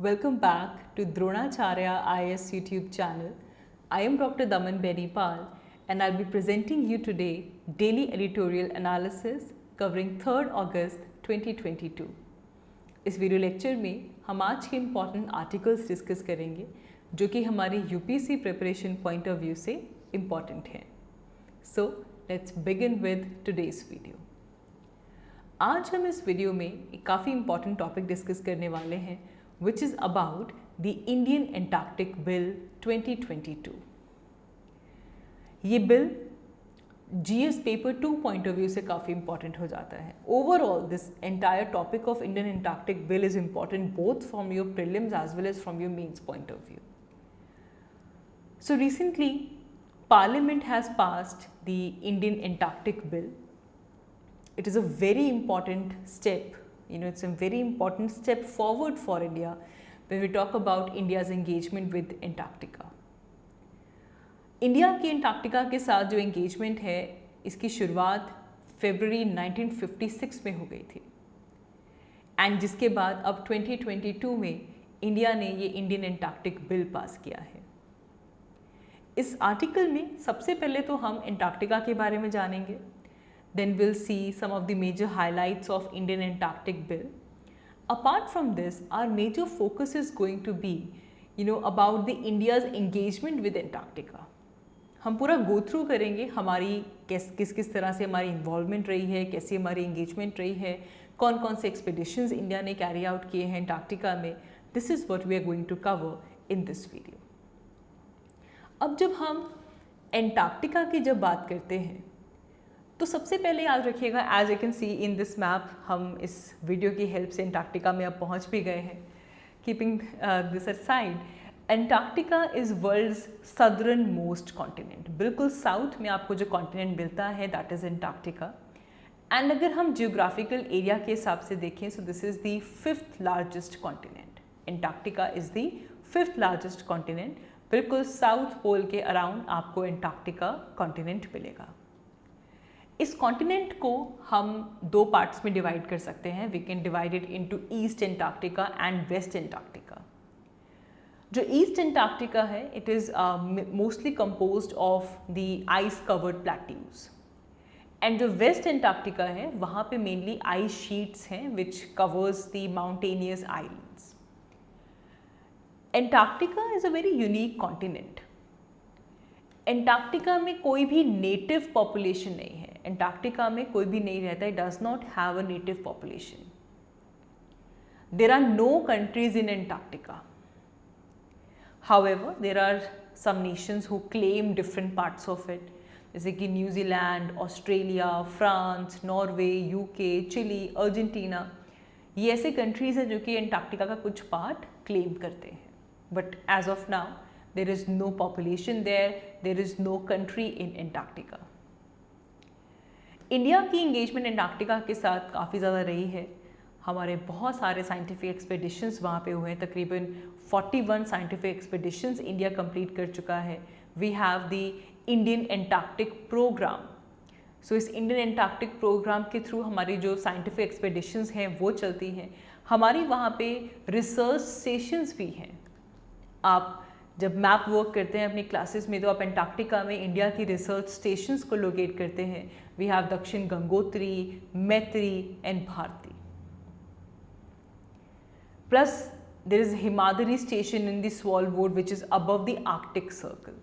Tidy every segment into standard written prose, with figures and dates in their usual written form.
Welcome back to Dronacharya IAS YouTube channel. I am Dr. Daman Benipal and I'll be presenting you today daily editorial analysis covering 3rd August 2022. इस video lecture में हम आज के important articles discuss करेंगे जो कि हमारी UPSC preparation point of view से इम्पॉर्टेंट हैं. So let's begin with today's video. आज हम इस वीडियो में एक काफ़ी इम्पॉर्टेंट टॉपिक डिस्कस करने वाले हैं which is about the Indian Antarctic Bill 2022. ये bill GS paper 2 point of view से काफ़ी इंपॉर्टेंट हो जाता है. Overall this entire topic of Indian Antarctic bill is important both from your prelims as well as from your mains point of view. So recently Parliament has passed the Indian Antarctic Bill. It is a very important step. It's a very important step forward for India when we talk about India's engagement with Antarctica. India की Antarctica के साथ जो engagement है इसकी शुरुआत फरवरी 1956 में हो गई थी एंड जिसके बाद अब 2022 में इंडिया ने ये इंडियन एंटार्क्टिक बिल पास किया है. इस आर्टिकल में सबसे पहले तो हम अंटार्कटिका के बारे में जानेंगे. Then we'll see some of the major highlights of Indian Antarctic Bill. Apart from this, our major focus is going to be, about the India's engagement with Antarctica. हम पूरा go through करेंगे हमारी किस तरह से हमारी involvement रही है, कैसी हमारी engagement रही है, कौन कौन से expeditions इंडिया ने carry out किए हैं अंटार्कटिका में. This is what we are going to cover in this video. अब जब हम अंटार्कटिका की जब बात करते हैं तो सबसे पहले याद रखिएगा, as you can see in this map, हम इस वीडियो की हेल्प से अंटार्कटिका में अब पहुंच भी गए हैं. Keeping this aside, Antarctica is world's southernmost continent. बिल्कुल साउथ में आपको जो कॉन्टिनेंट मिलता है दैट इज़ अंटार्कटिका. एंड अगर हम जियोग्राफिकल एरिया के हिसाब से देखें so this is the 5th largest continent. Antarctica is the 5th largest continent. बिल्कुल साउथ पोल के अराउंड आपको अंटार्कटिका कॉन्टिनेंट मिलेगा. इस कॉन्टिनेंट को हम दो पार्ट्स में डिवाइड कर सकते हैं. We can divide it into east Antarctica and west Antarctica. जो ईस्ट एंटार्कटिका है it is mostly composed of the ice covered plateaus and जो वेस्ट एंटार्कटिका है वहाँ पे मेनली आइस शीट्स हैं which covers the mountainous islands. Antarctica is a very unique continent. Antarctica में कोई भी नेटिव पॉपुलेशन नहीं है. एंटार्कटिका में कोई भी नहीं रहता है. Does not have a native population. There are no countries in Antarctica. However there are some nations who claim different parts of it, जैसे कि New Zealand, Australia, France, Norway, UK, Chile, Argentina. ये ऐसे कंट्रीज हैं जो कि Antarctica का कुछ part claim करते हैं. But as of now there is no population there is no country in Antarctica. India की इंगेजमेंट अंटार्कटिका के साथ काफ़ी ज़्यादा रही है. हमारे बहुत सारे साइंटिफिक एक्सपेडिशंस वहाँ पे हुए हैं. तकरीबन 41 साइंटिफिक एक्सपेडिशंस इंडिया कंप्लीट कर चुका है. We have the Indian Antarctic program. So इस इंडियन एंटार्क्टिक प्रोग्राम के थ्रू हमारी जो साइंटिफिक एक्सपेडिशंस हैं वो चलती हैं. हमारी वहाँ पे रिसर्च स्टेशंस भी हैं. आप जब मैप वर्क करते हैं अपनी क्लासेस में तो आप अंटार्कटिका में इंडिया की रिसर्च स्टेशंस को लोकेट करते हैं. We have Dakshin Gangotri, Maitri and Bharati. Plus there is Himadri station in the Svalbard which is above the Arctic circle.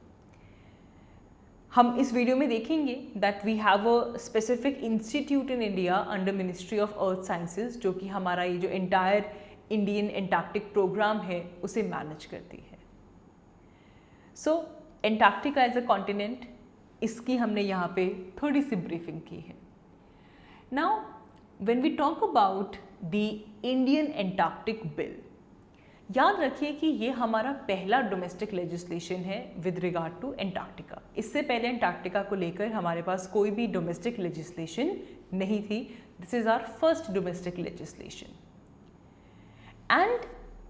हम इस वीडियो में देखेंगे that we have a specific institute in India under ministry of earth sciences जो कि हमारा ये जो एंटायर इंडियन एंटार्क्टिक प्रोग्राम है उसे मैनेज करती है. So Antarctica as a continent, इसकी हमने यहाँ पे थोड़ी सी ब्रीफिंग की है. Now when we talk about the Indian Antarctic bill, याद रखिए कि ये हमारा पहला डोमेस्टिक लेजिस्लेशन है विद रिगार्ड टू एंटार्कटिका. इससे पहले एंटार्कटिका को लेकर हमारे पास कोई भी डोमेस्टिक लेजिस्लेशन नहीं थी. This is our first domestic legislation and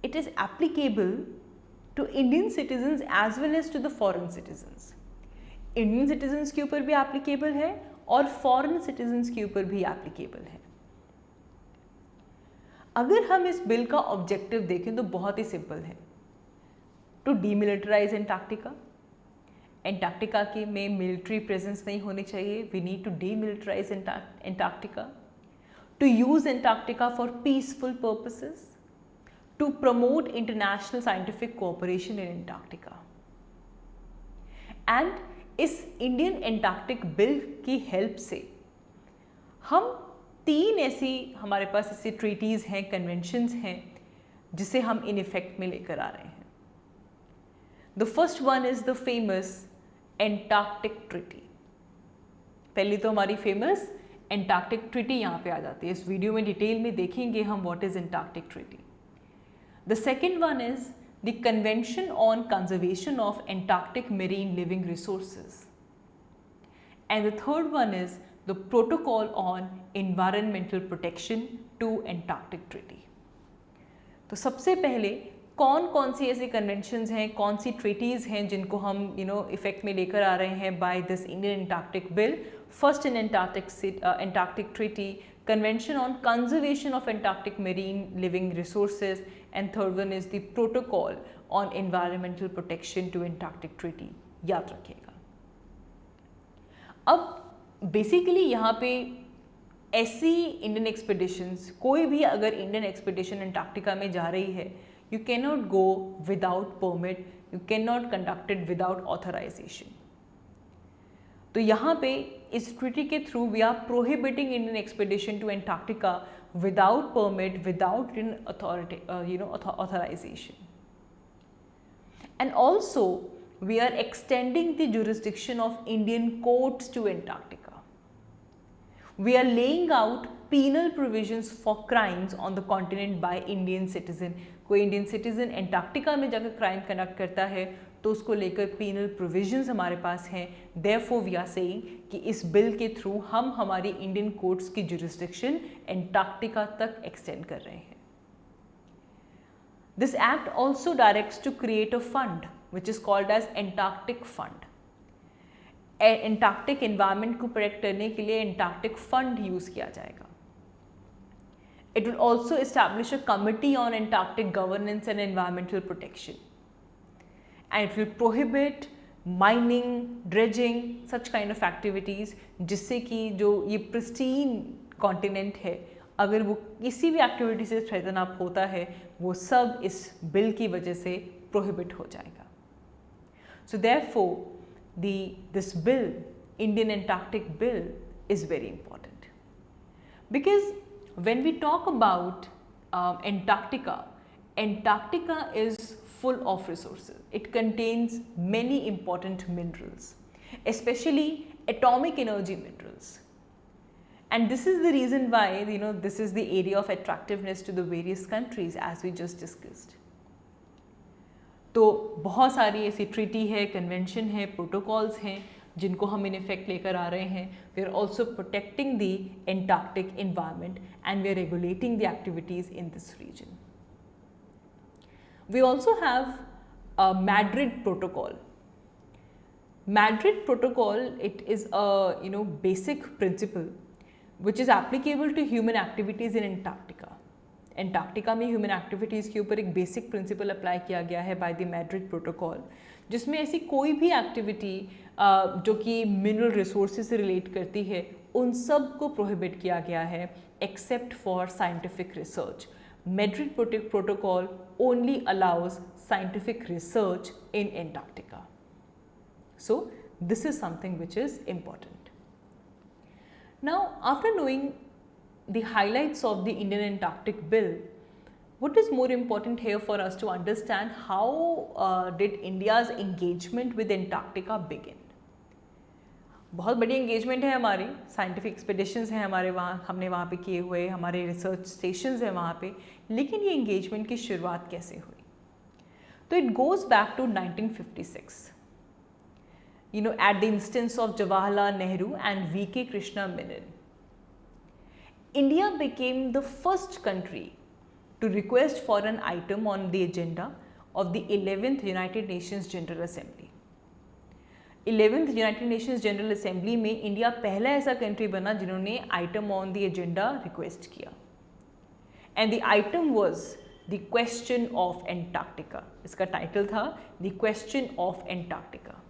it is applicable to Indian citizens as well as to the foreign citizens. Indian citizens के ऊपर भी applicable है और foreign citizens के ऊपर भी applicable है. अगर हम इस बिल का ऑब्जेक्टिव देखें तो बहुत ही सिंपल है, टू डीमिलिटराइज एंटार्क्टिका। एंटार्क्टिका की में मिलिट्री प्रेजेंस नहीं होनी चाहिए, we need to demilitarize Antarctica, to use Antarctica for peaceful purposes, to promote international scientific cooperation in Antarctica. And इस इंडियन एंटार्क्टिक बिल की हेल्प से हम 3 ऐसी हमारे पास ऐसी ट्रीटीज़ हैं, कन्वेंशंस हैं जिसे हम इन इफेक्ट में लेकर आ रहे हैं। The first one is the famous Antarctic treaty. पहली तो हमारी फेमस एंटार्क्टिक ट्रीटी यहाँ पे आ जाती है। इस वीडियो में डिटेल में देखेंगे हम what is Antarctic treaty. The second one is the convention on conservation of Antarctic marine living resources, and the third one is the protocol on environmental protection to Antarctic Treaty। तो सबसे पहले कौन कौन सी ऐसी conventions हैं, कौन सी treaties हैं जिनको हम इफेक्ट में लेकर आ रहे हैं by this Indian Antarctic bill. First in Antarctic treaty, convention on conservation of Antarctic marine living resources, and third one is the protocol on environmental protection to Antarctic treaty. याद रखिएगा। अब बेसिकली यहाँ पे ऐसी इंडियन एक्सपेडिशंस, कोई भी अगर Indian expedition Antarctica में जा रही है, you can not go without permit, you can not conduct it without authorization. तो यहाँ पे इस ट्रीटी के through we are prohibiting Indian expedition to Antarctica without permit, without authorization. And also we are extending the jurisdiction of Indian courts to Antarctica. We are laying out penal provisions for crimes on the continent by Indian citizen. कोई Indian citizen Antarctica में जाकर crime conduct करता है तो उसको लेकर penal provisions हमारे पास हैं। Therefore we are saying कि इस बिल के थ्रू हम हमारी इंडियन कोर्ट्स की जुरिस्डिक्शन एंटार्क्टिका तक एक्सटेंड कर रहे हैं। This act also directs to create a fund which is called as Antarctic Fund. Antarctic environment को प्रोटेक्ट करने के लिए एंटार्क्टिक फंड यूज किया जाएगा। It will also establish a committee on Antarctic governance and environmental protection, and it will prohibit mining, dredging, such kind of activities, जिससे कि जो ये प्रिस्टीन कॉन्टिनेंट है, अगर वो किसी भी एक्टिविटी से थ्रेटन अप होता है, वो सब इस बिल की वजह से प्रोहिबिट हो जाएगा। So therefore, this bill, Indian Antarctic Bill, is very important because when we talk about Antarctica, Antarctica is full of resources. It contains many important minerals, especially atomic energy minerals, and this is the reason why this is the area of attractiveness to the various countries as we just discussed. तो बहुत सारी ऐसी treaty है, convention है, protocols हैं जिनको हम in effect लेकर आ रहे हैं। We are also protecting the Antarctic environment and we are regulating the activities in this region. We also have Madrid protocol. Madrid protocol, it is a basic principle which is applicable to human activities in Antarctica. Antarctica में human activities के ऊपर एक basic principle apply किया गया है by the Madrid protocol, जिसमें ऐसी कोई भी एक्टिविटी जो कि मिनरल रिसोर्सेज से रिलेट करती है, उन सब को प्रोहिबिट किया गया है except for scientific research. Madrid protocol only allows scientific research in Antarctica. So this is something which is important. Now, after knowing the highlights of the Indian Antarctic Bill, what is more important here for us to understand how did India's engagement with Antarctica begin? बहुत बड़ी engagement है हमारी, scientific expeditions हैं हमारे वहाँ, हमने वहाँ पे किए हुए, हमारे research stations हैं वहाँ पे, लेकिन ये engagement की शुरुआत कैसे हुई? तो it goes back to 1956. At the instance of Jawaharlal Nehru and V.K. Krishna Menon. India became the first country to request for an item on the agenda of the 11th United Nations General Assembly. 11th United Nations General Assembly में India पहला ऐसा country बना जिन्होंने item on the agenda request किया। And the item was the question of Antarctica. इसका title था the question of Antarctica.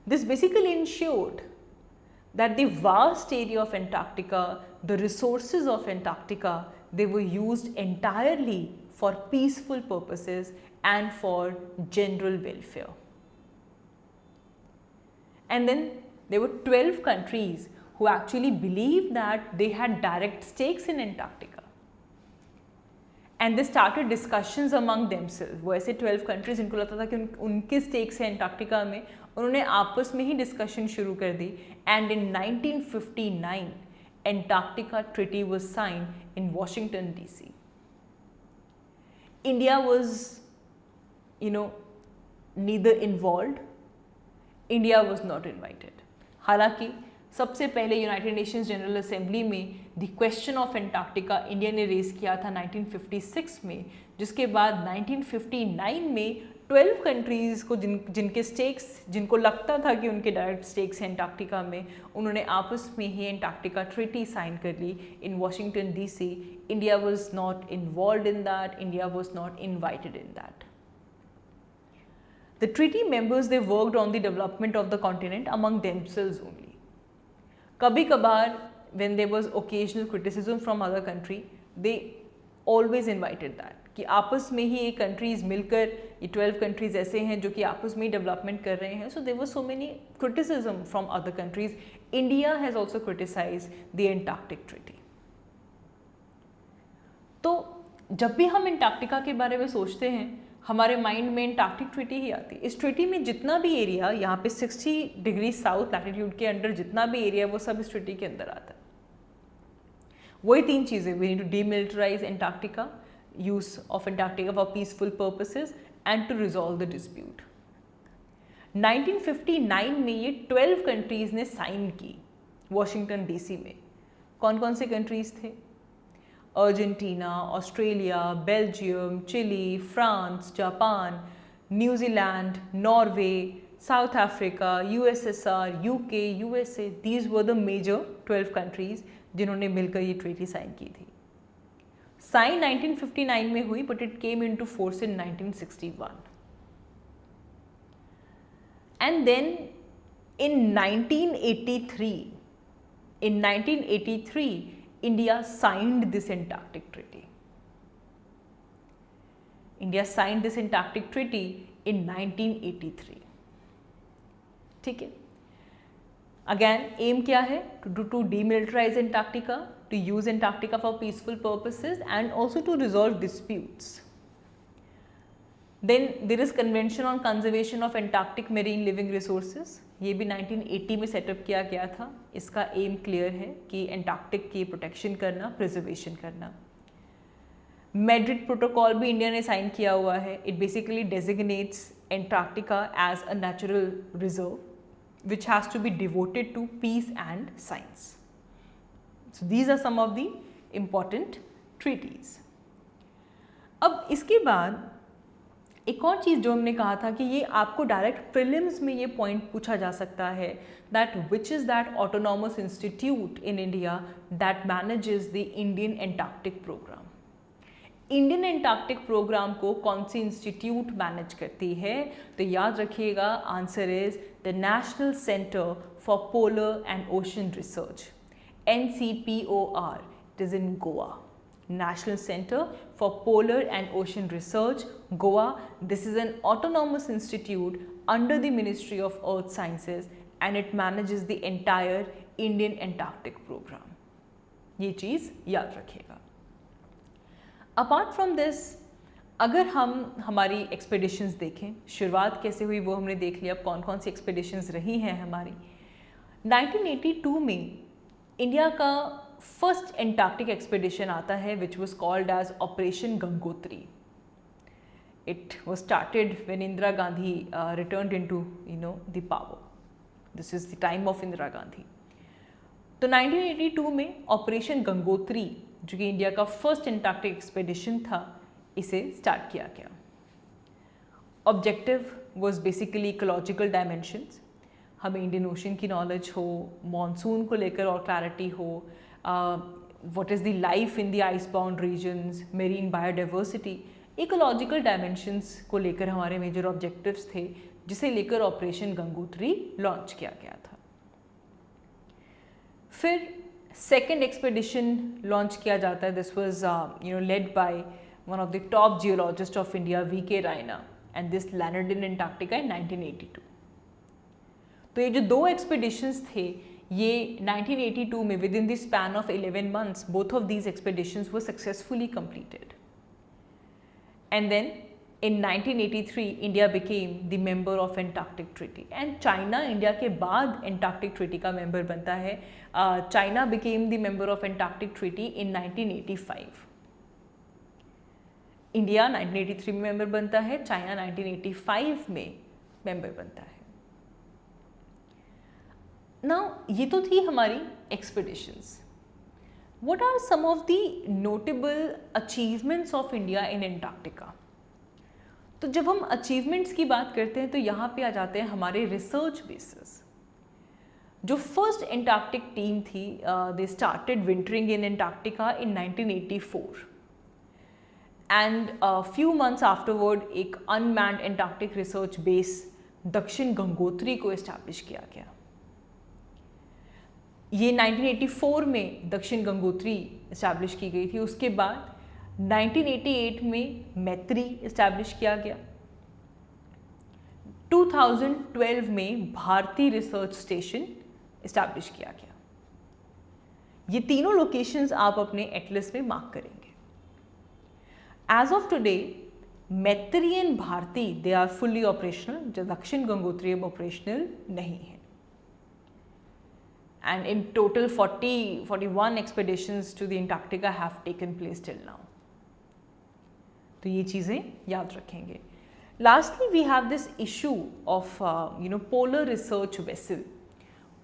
This basically ensured that the vast area of Antarctica, the resources of Antarctica, they were used entirely for peaceful purposes and for general welfare. And then there were 12 countries who actually believed that they had direct stakes in Antarctica. And they started discussions among themselves. वो ऐसे 12 countries जिनको लगता था कि उनके stakes हैं Antarctica में, उन्होंने आपस में ही डिस्कशन शुरू कर दी। And in 1959 Antarctica treaty was signed in Washington DC. India was neither involved, India was not invited. हालांकि सबसे पहले यूनाइटेड नेशंस जनरल असेंबली में the question of Antarctica India ने रेज किया था 1956 में, जिसके बाद 1959 में 12 कंट्रीज़ को जिनके स्टेक्स, जिनको लगता था कि उनके डायरेक्ट स्टेक्स हैं एंटार्क्टिका में, उन्होंने आपस में ही एंटार्क्टिका ट्रीटी साइन कर ली in Washington DC. India was not involved in that, India was not invited in that. The treaty members, they worked on the development of the continent among themselves only. कभी कभार when there was occasional criticism from other country, they always invited that कि आपस में ही ये countries मिलकर, ये 12 countries ऐसे हैं जो कि आपस में ही डेवलपमेंट कर रहे हैं. So there was so many criticism from other countries. India has also criticized the Antarctic treaty. तो जब भी हम एंटार्क्टिका के बारे में सोचते हैं, हमारे माइंड में एंटार्क्टिक ट्रीटी ही आती है. इस ट्रीटी में जितना भी एरिया यहाँ पे 60 डिग्री साउथ लैटिट्यूड के अंडर जितना भी एरिया, वो सब इस ट्रीटी के अंदर आता है. वही 3 चीज़ें, we need to demilitarize Antarctica, use of Antarctica for peaceful purposes and to resolve the dispute. 1959 में ये 12 कंट्रीज़ ने साइन की वॉशिंगटन DC में. कौन कौन से कंट्रीज़ थे? Argentina, Australia, Belgium, Chile, France, Japan, New Zealand, Norway, South Africa, USSR, UK, USA. These were the major 12 countries जिन्होंने मिलकर ये ट्रीटी साइन की थी. साइन 1959 में हुई, but it came into force in 1961. And then in 1983 India signed this Antarctic treaty. India signed this Antarctic treaty in 1983. ठीक है. Again aim क्या है? To demilitarize Antarctica, to use Antarctica for peaceful purposes and also to resolve disputes. Then there is Convention on Conservation of Antarctic Marine Living Resources. ये भी 1980 में setup किया गया था. इसका एम क्लियर है कि एंटार्क्टिक की प्रोटेक्शन करना, प्रिजर्वेशन करना. मैड्रिड प्रोटोकॉल भी इंडिया ने साइन किया हुआ है. It basically designates Antarctica as a natural reserve which has to be devoted to peace and science. So these are some of the important treaties. अब इसके बाद एक और चीज़ जो हमने कहा था कि ये आपको डायरेक्ट प्रीलिम्स में ये पॉइंट पूछा जा सकता है, that which is that autonomous institute in India that manages the Indian Antarctic program. Indian Antarctic program को कौन सी इंस्टीट्यूट मैनेज करती है? तो याद रखिएगा, answer is the national centre for polar and ocean research, NCPOR. It is in Goa. National Center for Polar and Ocean Research, Goa. This is an autonomous institute under the Ministry of Earth Sciences and it manages the entire Indian Antarctic program. ये चीज़ याद रखिएगा. Apart from this, अगर हम हमारी expeditions देखें, शुरुआत कैसे हुई वो हमने देख लिया, कौन कौन सी एक्सपेडिशंस रही हैं हमारी. 1982 में इंडिया का फर्स्ट एंटार्क्टिक एक्सपेडिशन आता है which was called as operation Gangotri. It was started when Indira Gandhi returned into the power. This is the time of Indira Gandhi. तो 1982 में ऑपरेशन गंगोत्री, जो कि इंडिया का फर्स्ट एंटार्क्टिक एक्सपेडिशन था, इसे स्टार्ट किया गया. Objective was basically ecological dimensions. हमें इंडियन ओशन की नॉलेज हो, मॉनसून को लेकर और क्लैरिटी हो, what is the life in the ice-bound regions, marine biodiversity, ecological dimensions को लेकर हमारे मेजर ऑब्जेक्टिव्स थे, जिसे लेकर ऑपरेशन गंगोत्री लॉन्च किया गया था। फिर सेकेंड एक्सपेडिशन लॉन्च किया जाता है। This was led by one of the top geologist of India, V K. Raina, and this landed in Antarctica in 1982। तो ये जो 2 एक्सपेडिशंस थे, ये 1982 में within the span of 11 months both of these expeditions were successfully completed. And then in 1983 India became the member of Antarctic Treaty, and China India के बाद Antarctic Treaty का member बनता है। China became the member of Antarctic Treaty in 1985। India 1983 में member बनता है, China 1985 में member बनता है। Now ये तो थी हमारी expeditions। What are some of the notable achievements of India in Antarctica? तो जब हम अचीवमेंट्स की बात करते हैं तो यहाँ पे आ जाते हैं हमारे रिसर्च बेसिस। जो फर्स्ट एंटार्क्टिक टीम थी, they started wintering in Antarctica in 1984, and few months afterward एक अनमैन्ड एंटार्क्टिक रिसर्च बेस दक्षिण गंगोत्री को इस्टेब्लिश किया गया। ये 1984 में दक्षिण गंगोत्री इस्टेब्लिश की गई थी। उसके बाद 1988 में मैत्री इस्टेब्लिश किया गया। 2012 में भारती रिसर्च स्टेशन इस्टेब्लिश किया गया। ये तीनों लोकेशंस आप अपने एटलस में मार्क करेंगे। As of today Maitri and Bharati they are fully operational, जो दक्षिण गंगोत्री अब ऑपरेशनल नहीं है। And in total 41 expeditions to the Antarctica have taken place till now. तो ये चीज़ें याद रखेंगे। Lastly, we have this issue of polar research vessel.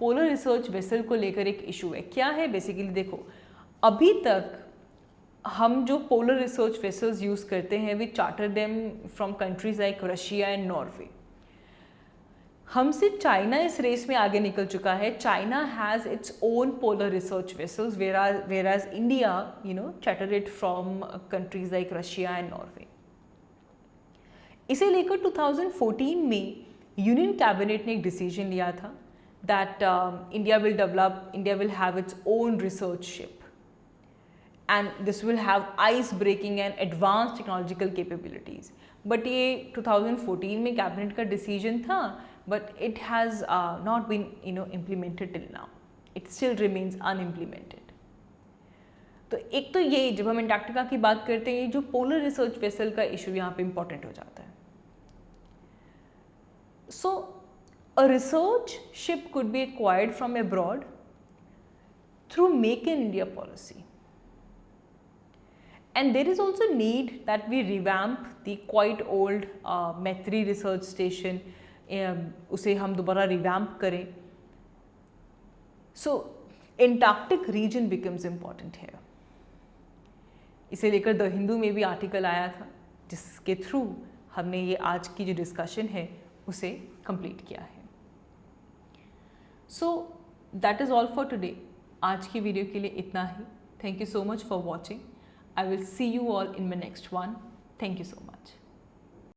Polar research vessel को लेकर एक इशू है। क्या है बेसिकली? देखो, अभी तक हम जो polar research vessels यूज़ करते हैं, we charter them from countries like Russia and Norway. हमसे चाइना इस रेस में आगे निकल चुका है। China has its own polar research vessels, whereas India charter it from countries like Russia and Norway. इसे लेकर 2014 में यूनियन कैबिनेट ने एक डिसीजन लिया था that India will have its own research ship, and this will have ice breaking and advance technological capabilities. But ये 2014 में cabinet का डिसीजन था, but it has not been implemented till now. It still remains unimplemented. तो एक तो ये, जब हम एंटार्क्टिका की बात करते हैं, जो पोलर रिसर्च वेसल का इशू यहाँ पे इम्पॉर्टेंट हो जाता है। So a research ship could be acquired from abroad through make in India policy, and there is also need that we revamp the quite old मैत्री रिसर्च स्टेशन, उसे हम दोबारा रिवैम्प करें। सो एंटार्क्टिक रीजन बिकम्स इम्पॉर्टेंट है। इसे लेकर the Hindu में भी आर्टिकल आया था, जिसके थ्रू हमने ये आज की जो डिस्कशन है उसे कंप्लीट किया है। So that is all for today. आज की वीडियो के लिए इतना ही। Thank you so much for watching. I will see you all in my next one. Thank you so much.